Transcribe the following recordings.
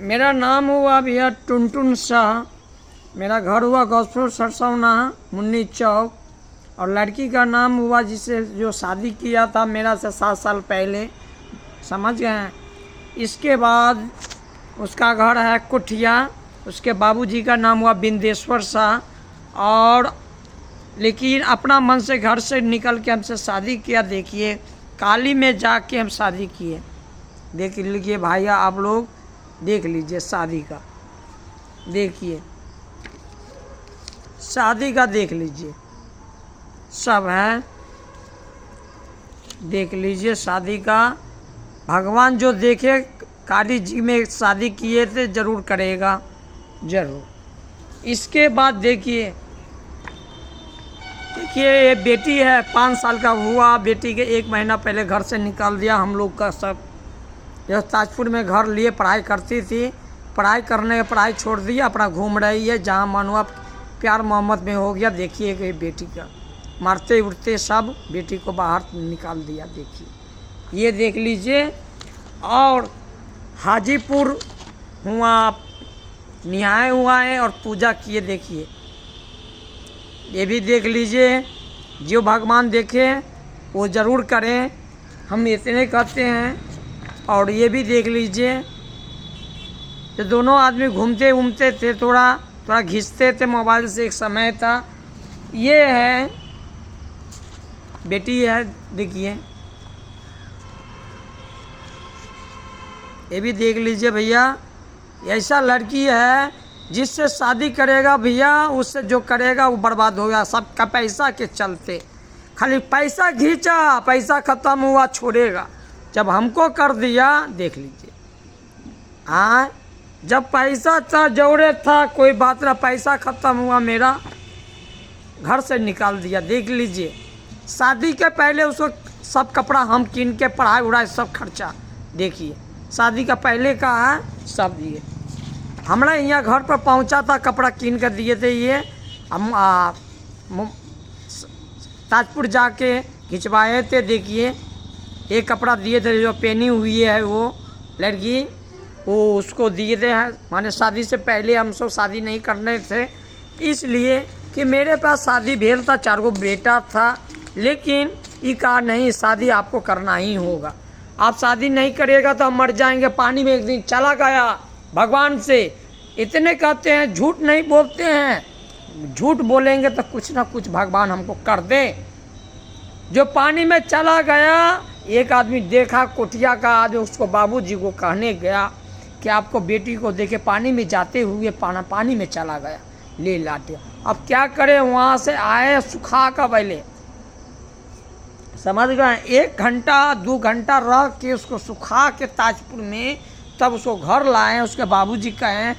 मेरा नाम हुआ भैया टुनटुन शाह। मेरा घर हुआ गौसपुर सरसौना मुन्नी चौक। और लड़की का नाम हुआ जिसे जो शादी किया था मेरा से 7 साल पहले, समझ गए हैं। इसके बाद उसका घर है कुठिया। उसके बाबूजी का नाम हुआ बिंदेश्वर शाह। और लेकिन अपना मन से घर से निकल के हमसे शादी किया। देखिए काली में जाके हम शादी किए। देख लीजिए भैया, आप लोग देख लीजिए शादी का, देखिए शादी का देख लीजिए, सब है, देख लीजिए शादी का। भगवान जो देखे काली जी में शादी किए थे जरूर करेगा, जरूर। इसके बाद देखिए ये बेटी है, 5 साल का हुआ। बेटी के 1 महीना पहले घर से निकाल दिया हम लोग का सब। यह ताजपुर में घर लिए पढ़ाई करती थी, पढ़ाई छोड़ दिया, अपना घूम रही है जहाँ मन हुआ, प्यार मोहब्बत में हो गया। देखिए कि बेटी का मारते उड़ते सब बेटी को बाहर निकाल दिया। देखिए ये देख लीजिए। और हाजीपुर हुआ न्याय हुआ है और पूजा किए। देखिए ये भी देख लीजिए। जो भगवान देखे वो ज़रूर करें, हम इतने कहते हैं। और ये भी देख लीजिए, जो दोनों आदमी घूमते घूमते थे, थोड़ा घिसते थे मोबाइल से, एक समय था। ये है बेटी है, देखिए ये भी देख लीजिए भैया। ऐसा लड़की है जिससे शादी करेगा भैया, उससे जो करेगा वो बर्बाद हो गया। सबका पैसा के चलते, खाली पैसा खींचा, पैसा ख़त्म हुआ छोड़ेगा। जब हमको कर दिया, देख लीजिए। हाँ, जब पैसा था, जरूरत था, कोई बात ना, पैसा ख़त्म हुआ मेरा, घर से निकाल दिया। देख लीजिए शादी के पहले उसको सब कपड़ा हम कीन के, पढ़ाई उढ़ाई सब खर्चा। देखिए शादी का पहले का है सब दिए। हमारे यहाँ घर पर पहुँचा था, कपड़ा कीन कर दिए थे। ये हम ताजपुर जाके खिंचवाए थे। देखिए एक कपड़ा दिए थे, जो पहनी हुई है वो लड़की, वो उसको दिए थे। माने शादी से पहले हम सब शादी नहीं करने थे, इसलिए कि मेरे पास शादी भेल था, 4 गो बेटा था। लेकिन ये कहा नहीं, शादी आपको करना ही होगा। आप शादी नहीं करेगा तो हम मर जाएंगे। पानी में एक दिन चला गया भगवान से। इतने कहते हैं, झूठ नहीं बोलते हैं। झूठ बोलेंगे तो कुछ ना कुछ भगवान हमको कर दे। जो पानी में चला गया, एक आदमी देखा, कोठिया का आदमी, उसको बाबूजी को कहने गया कि आपको बेटी को देखे पानी में जाते हुए पानी में चला गया, ले लाटे। अब क्या करें, वहाँ से आए सुखा का पहले, समझ गए। 1 घंटा 2 घंटा रह के उसको सुखा के ताजपुर में, तब उसको घर लाए। उसके बाबूजी कहें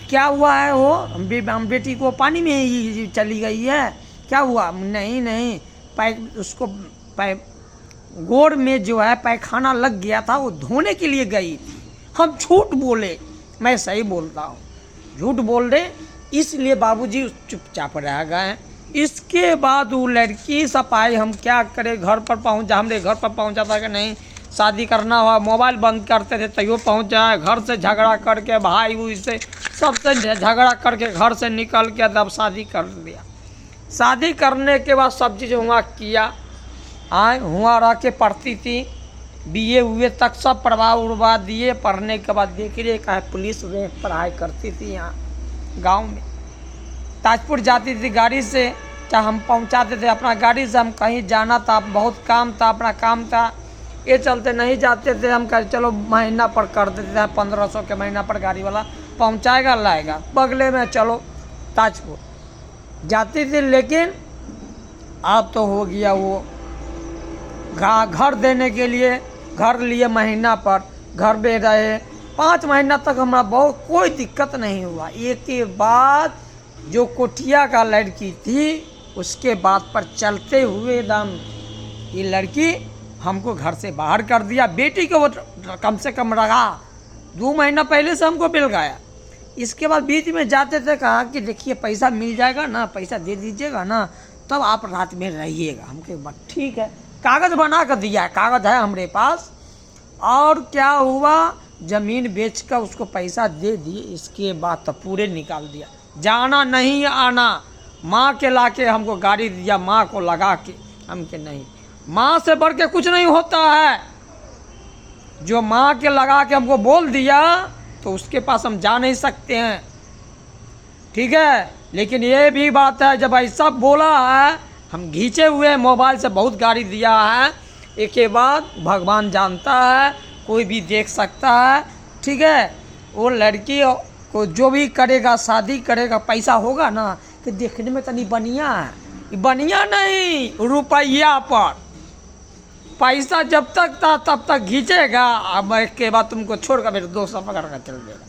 क्या हुआ है, वो हम बेटी को पानी में ही चली गई है, क्या हुआ? नहीं, उसको गोड़ में जो है पैखाना लग गया था, वो धोने के लिए गई थी। हम झूठ बोले, मैं सही बोलता हूँ, झूठ बोल रहे, इसलिए बाबूजी चुपचाप रह गए। इसके बाद वो लड़की सब आई। हम क्या करें, घर पर पहुँचा, हमने घर पर पहुँचा था कि नहीं शादी करना हुआ, मोबाइल बंद करते थे तैयो पहुँच जाए। घर से झगड़ा करके, भाई हुई से सबसे झगड़ा करके घर से निकल के तब शादी कर दिया। शादी करने के बाद सब चीज़ हुआ किया। हुआ रह के पढ़ती थी, BA हुए तक सब पढ़वा दिए। पढ़ने के बाद देख रहे का पुलिस में पढ़ाई करती थी। यहाँ गांव में ताजपुर जाती थी गाड़ी से, चाहे हम पहुंचाते थे अपना गाड़ी से। हम कहीं जाना था, बहुत काम था, अपना काम था, ये चलते नहीं जाते थे। हम कह चलो महीना पर कर देते थे, 1500 के महीना पर गाड़ी वाला पहुंचाएगा लाएगा, बगले में चलो ताजपुर जाती थी। लेकिन अब तो हो गया वो घर देने के लिए, घर लिए महीना पर, घर में रहे 5 महीना तक। हमारा बहुत कोई दिक्कत नहीं हुआ। एक के बाद जो कोठिया का लड़की थी, उसके बाद पर चलते हुए एकदम ये लड़की हमको घर से बाहर कर दिया। बेटी को वो कम से कम रहा, 2 महीना पहले से हमको मिल गया। इसके बाद बीच में जाते थे, कहा कि देखिए पैसा मिल जाएगा ना, पैसा दे दीजिएगा ना, तब आप रात में रहिएगा। हमके बात ठीक है, कागज़ बना कर दिया है, कागज़ है हमारे पास। और क्या हुआ, ज़मीन बेचकर उसको पैसा दे दिए। इसके बाद तो पूरे निकाल दिया, जाना नहीं आना। माँ के लाके हमको गाड़ी दिया, माँ को लगा के, हम के नहीं, माँ से बढ़ के कुछ नहीं होता है। जो माँ के लगा के हमको बोल दिया तो उसके पास हम जा नहीं सकते हैं, ठीक है। लेकिन ये भी बात है, जब ऐसा बोला है, हम घींचे हुए मोबाइल से बहुत गाड़ी दिया है। एक के बाद भगवान जानता है, कोई भी देख सकता है, ठीक है। वो लड़की को जो भी करेगा, शादी करेगा, पैसा होगा ना कि देखने में तो नहीं बढ़िया है, बढ़िया नहीं, रुपया पर पैसा जब तक था तब तक घींचेगा। अब एक के बाद तुमको छोड़कर मेरे दोस्त पकड़ कर चल देगा।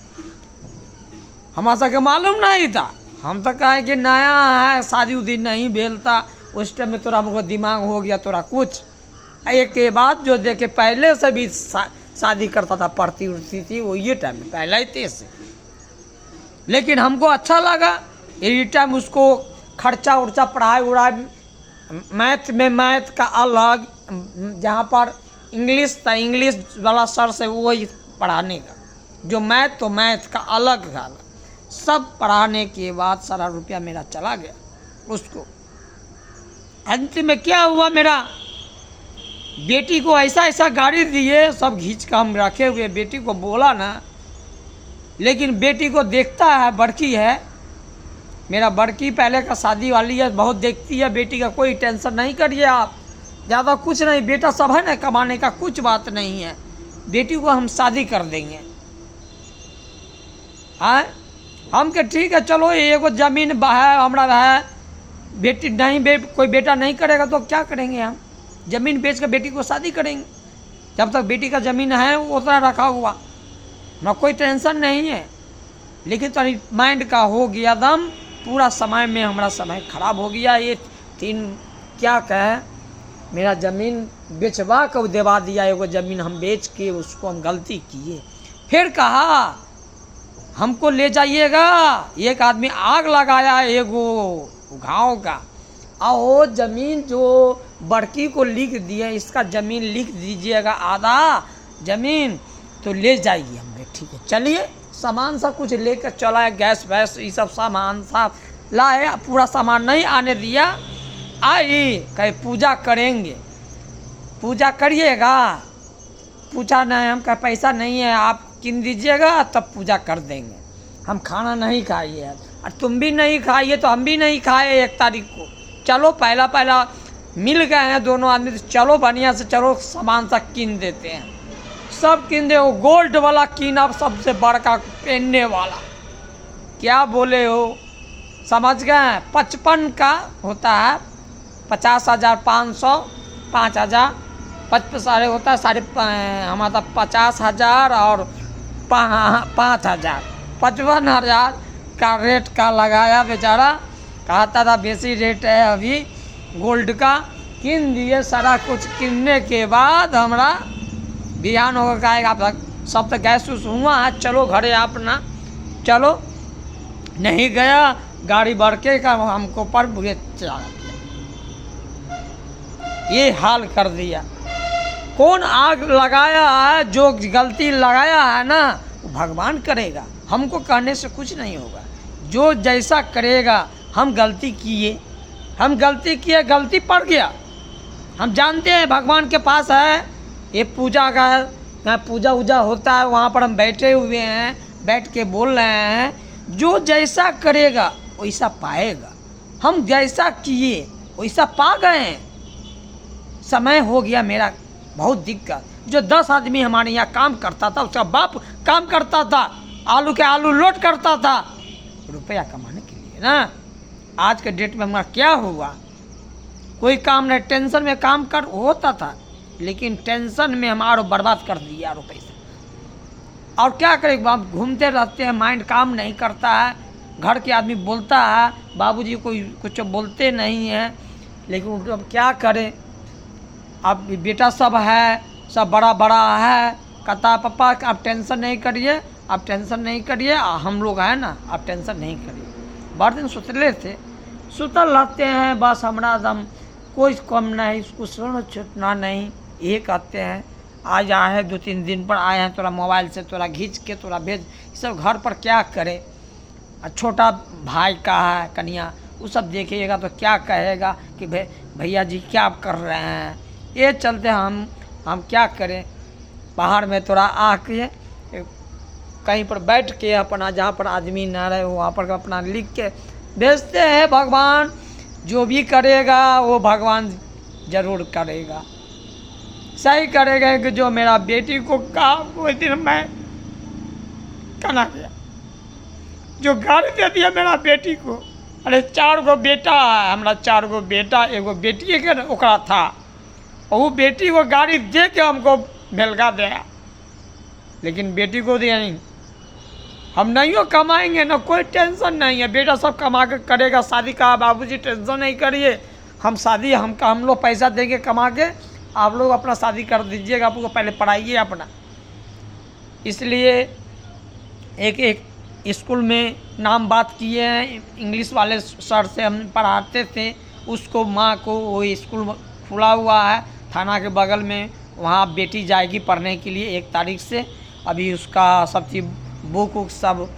हमारा के मालूम नहीं था, हम तो कहे कि नया है, शादी उदी नहीं बेलता। उस टाइम में तोरा हमको दिमाग हो गया तोरा कुछ। एक के बाद जो देखे पहले से भी शादी करता था, पढ़ती उड़ती थी वो, ये टाइम में पहला ही तेज से। लेकिन हमको अच्छा लगा ये टाइम, उसको खर्चा उर्चा, पढ़ाई उड़ाई, मैथ में मैथ का अलग, जहाँ पर इंग्लिश था इंग्लिश वाला सर से वही पढ़ाने का, जो मैथ तो मैथ का अलग था, सब पढ़ाने के बाद सारा रुपया मेरा चला गया उसको। अंत में क्या हुआ, मेरा बेटी को ऐसा ऐसा गाड़ी दिए, सब घींच कर हम रखे हुए। बेटी को बोला ना, लेकिन बेटी को देखता है, बड़की है मेरा, बड़की पहले का शादी वाली है, बहुत देखती है बेटी का। कोई टेंशन नहीं करिए आप, ज़्यादा कुछ नहीं, बेटा सब है ना, कमाने का कुछ बात नहीं है। बेटी को हम शादी कर देंगे। हाँ, हम के ठीक है, चलो एगो जमीन है हमारा है, बेटी नहीं कोई बेटा नहीं करेगा तो क्या करेंगे, हम ज़मीन बेच कर बेटी को शादी करेंगे। जब तक बेटी का ज़मीन है वो उतना रखा हुआ ना, कोई टेंशन नहीं है। लेकिन तो माइंड का हो गया दम, पूरा समय में हमारा समय खराब हो गया। ये तीन क्या कहे, मेरा ज़मीन बेचवा कर देवा दिया। एगो ज़मीन हम बेच के उसको हम गलती किए। फिर कहा हमको ले जाइएगा, एक आदमी आग लगाया एगो गाँव का, और वो ज़मीन जो बड़की को लिख दिए, इसका ज़मीन लिख दीजिएगा आधा ज़मीन, तो ले जाइए। हमने ठीक है चलिए, सामान सा कुछ लेकर चला है, गैस वैस ये सब सामान सा लाए, पूरा सामान नहीं आने दिया। आई कहे पूजा करेंगे, पूजा करिएगा, पूछा नहीं, हम कहे पैसा नहीं है, आप किन दीजिएगा तब पूजा कर देंगे। हम खाना नहीं खाइए और तुम भी नहीं खाइए तो हम भी नहीं खाए 1 तारीख को। चलो पहला मिल गए हैं दोनों आदमी, तो चलो बढ़िया से चलो सामान सा किन देते हैं। सब किन दे, वो गोल्ड वाला कीना, सबसे बड़का पहनने वाला, क्या बोले हो, समझ गए, 55 का होता है, 50,000, 500, 5,000, 55 सारे होता है, साढ़े हमारा 50,000 और 5,000, 55,000 का रेट का लगाया बेचारा। कहता था बेसी रेट है अभी गोल्ड का। किन दिए सारा कुछ, किनने के बाद हमारा बिहान होकर कहेगा आप सब तो गैस उस हुआ है, चलो घरे अपना चलो। नहीं गया, गाड़ी बढ़ के का हमको पर बुरे चला दिया, ये हाल कर दिया। कौन आग लगाया है, जो गलती लगाया है ना वो भगवान करेगा, हमको कहने से कुछ नहीं होगा। जो जैसा करेगा, हम गलती किए, हम गलती किए, गलती पड़ गया, हम जानते हैं भगवान के पास है ये पूजा का, पूजा वूजा होता है, वहाँ पर हम बैठे हुए हैं, बैठ के बोल रहे हैं। जो जैसा करेगा वैसा पाएगा, हम जैसा किए वैसा पा गए हैं। समय हो गया मेरा बहुत दिक्कत। जो 10 आदमी हमारे यहाँ काम करता था, उसका बाप काम करता था, आलू के आलू लोड करता था रुपया कमाने के लिए ना। आज के डेट में हमारा क्या हुआ, कोई काम नहीं, टेंशन में काम कर होता था, लेकिन टेंशन में हमारा बर्बाद कर दिया पैसा। और क्या करें, आप घूमते रहते हैं, माइंड काम नहीं करता है। घर के आदमी बोलता है, बाबूजी कोई कुछ बोलते नहीं हैं, लेकिन अब क्या करें। अब बेटा सब है, सब बड़ा बड़ा है, कहता पापा आप टेंशन नहीं करिए, आप टेंशन नहीं करिए, हम लोग हैं ना, आप टेंशन नहीं करिए। बड़े दिन सुतले थे, सुतल रहते हैं बस, हमारा दम कोई कम नहीं, कुछ छूटना नहीं, ये कहते हैं। आज आए हैं 2-3 दिन पर आए हैं, थोड़ा मोबाइल से थोड़ा खींच के थोड़ा भेज, ये सब घर पर क्या करे। छोटा भाई का है कन्या, वो सब देखिएगा तो क्या कहेगा कि भैया जी क्या कर रहे हैं। ये चलते हम क्या करें, बाहर में थोड़ा आके कहीं पर बैठ के अपना जहाँ पर आदमी ना रहे वहाँ पर अपना लिख के भेजते हैं। भगवान जो भी करेगा वो भगवान जरूर करेगा, सही करेगा। कि जो मेरा बेटी को कहा वो दिन मैं कहना गया, जो गाड़ी दे दिया मेरा बेटी को। अरे 4 गो बेटा है हमारा, 4 गो बेटा, एगो बेटी के ओकरा था, और वो बेटी को गाड़ी दे के हमको भेलगा दिया, लेकिन बेटी को दिया नहीं। हम नहीं हो कमाएंगे ना, कोई टेंशन नहीं है, बेटा सब कमा के करेगा। शादी का बाबूजी टेंशन नहीं करिए, हम शादी हम लोग पैसा देंगे कमा के, आप लोग अपना शादी कर दीजिएगा, आपको पहले पढ़ाइए अपना। इसलिए एक स्कूल में नाम बात किए हैं, इंग्लिश वाले सर से हम पढ़ाते थे, उसको माँ को वो स्कूल खुला हुआ है थाना के बगल में, वहाँ बेटी जाएगी पढ़ने के लिए 1 तारीख से। अभी उसका सब चीज़ बुक सब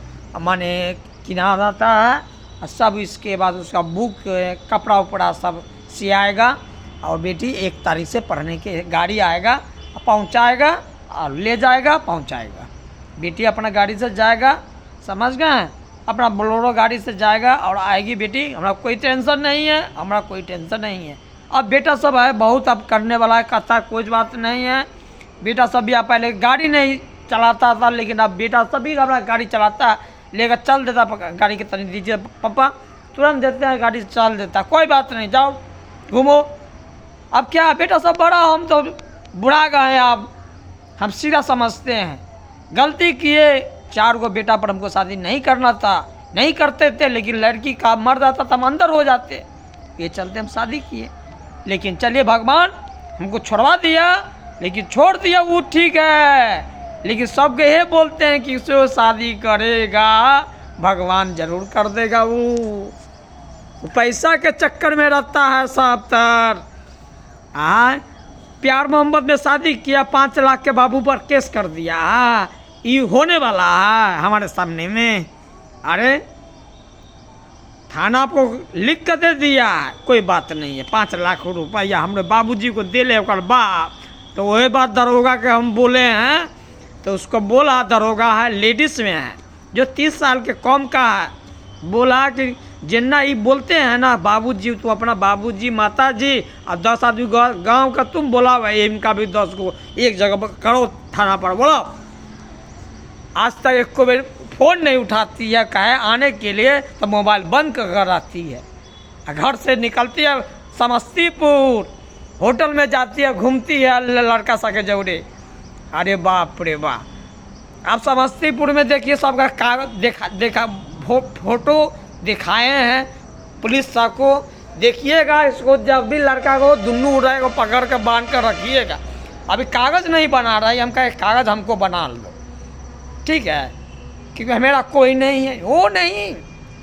माने किना जाता है, और सब इसके बाद उसका बुक कपड़ा उपड़ा सब सियाएगा, और बेटी 1 तारीख से पढ़ने के गाड़ी आएगा पहुंचाएगा, और ले जाएगा पहुंचाएगा। बेटी अपना गाड़ी से जाएगा, समझ गए, अपना बोलेरो गाड़ी से जाएगा और आएगी बेटी। हमारा कोई टेंशन नहीं है, हमारा कोई टेंशन नहीं है। अब बेटा सब है बहुत अब करने वाला है, कहता कोई बात नहीं है। बेटा सब भी पहले गाड़ी नहीं चलाता था, लेकिन अब बेटा सभी अपना गाड़ी चलाता है, लेकर चल देता। गाड़ी के तनी दीजिए पापा, तुरंत देते हैं, गाड़ी चल देता, कोई बात नहीं, जाओ घूमो। अब क्या बेटा सब बड़ा, हम तो बुढ़ा गए, अब हम सीधा समझते हैं, गलती किए। 4 गो बेटा पर हमको शादी नहीं करना था, नहीं करते थे, लेकिन लड़की का मर जाता था हम अंदर हो जाते, ये चलते हम शादी किए। लेकिन चलिए भगवान हमको छोड़वा दिया, लेकिन छोड़ दिया वो ठीक है, लेकिन सब ये बोलते हैं कि उससे शादी करेगा भगवान जरूर कर देगा। वो पैसा के चक्कर में रहता है सब तर। प्यार मोहब्बत में शादी किया, 5 लाख के बाबू पर केस कर दिया, ये होने वाला है हमारे सामने में। अरे थाना को लिख कर दे दिया, कोई बात नहीं है, 5 लाख रुपया हमने बाबूजी को दे ले ओकर बाप। तो वही बात दरोगा के हम बोले हैं, तो उसको बोला, दरोगा है लेडीज़ में है जो 30 साल के कम का है, बोला कि जिन्ना ये बोलते हैं ना बाबूजी, तो अपना बाबूजी माता जी और 10 आदमी गांव का तुम बोला भाई, इनका भी 10 को एक जगह करो, थाना पर बोलो। आज तक एक को फ़ोन नहीं उठाती है, कहे आने के लिए तो मोबाइल बंद कर आती है। घर से निकलती है समस्तीपुर, होटल में जाती है, घूमती है लड़का सा के जौरे। अरे बाप रे बाप। अब समस्तीपुर में देखिए सबका कागज देखा फोटो दिखाए हैं पुलिस सा को, देखिएगा इसको, जब भी लड़का को दुनू उड़ाएगा पकड़ कर बांध कर रखिएगा। अभी कागज़ नहीं बना रहा है, हम कहे कागज़ हमको बना लो, ठीक है, क्योंकि मेरा कोई नहीं है। वो नहीं,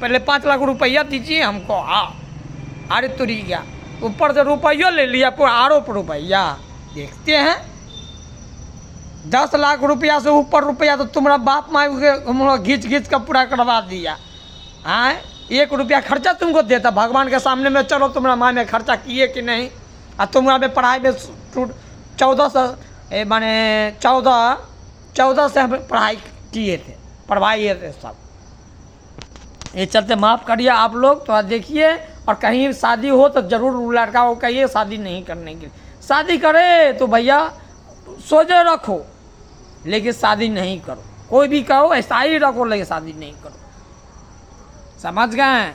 पहले 5 लाख रुपया दीजिए हमको। अरे तुरी गया, ऊपर से रुपया ले लिया, पूरा आरोप रुपया। देखते हैं 10 लाख रुपया से ऊपर रुपया तो तुम्हारा बाप माँ के घींच कर पूरा करवा दिया। 1 रुपया खर्चा तुमको देता, भगवान के सामने में चलो तुम्हारा माँ में खर्चा किए कि नहीं। और तुम्हारा में पढ़ाई में 14 से माने 14 से हम पढ़ाई किए थे, पढ़वाइए थे सब। ये चलते माफ़ करिए आप लोग, तो देखिए, और कहीं शादी हो तो ज़रूर लड़का को कहिए शादी नहीं करने के लिए। शादी करे तो भैया सोचे रखो, लेकिन शादी नहीं करो, कोई भी करो ऐसा ही रखो, लेकिन शादी नहीं करो, समझ गए।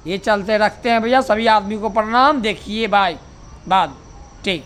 ये चलते रखते हैं भैया, सभी आदमी को प्रणाम। देखिए भाई बात ठीक।